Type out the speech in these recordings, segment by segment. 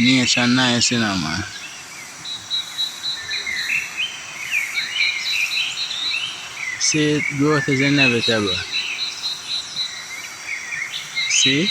Nature nice, man. See, growth is inevitable. See?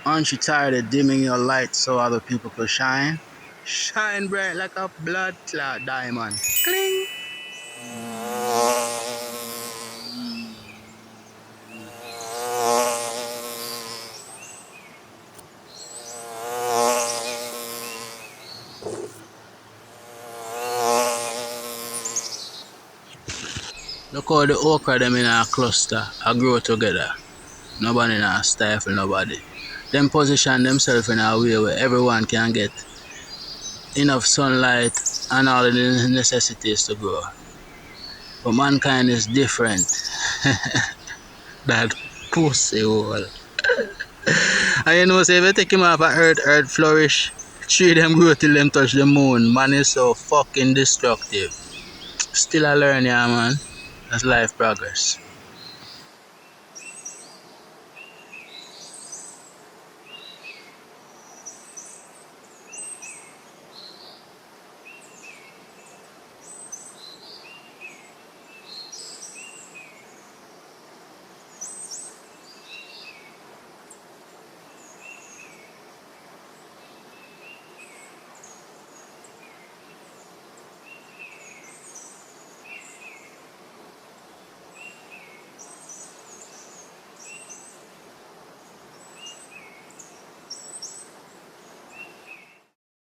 Aren't you tired of dimming your light so other people could shine? Shine bright like a blood clot diamond. Cling! Look how the okra them in a cluster a grow together. Nobody not stifle nobody. Them position themselves in a way where everyone can get enough sunlight and all of the necessities to grow. But mankind is different. That pussy hole. And you know, say if you take him off of earth flourish. Tree them grow till them touch the moon. Man is so fucking destructive. Still I learn, yeah, man. That's life progress.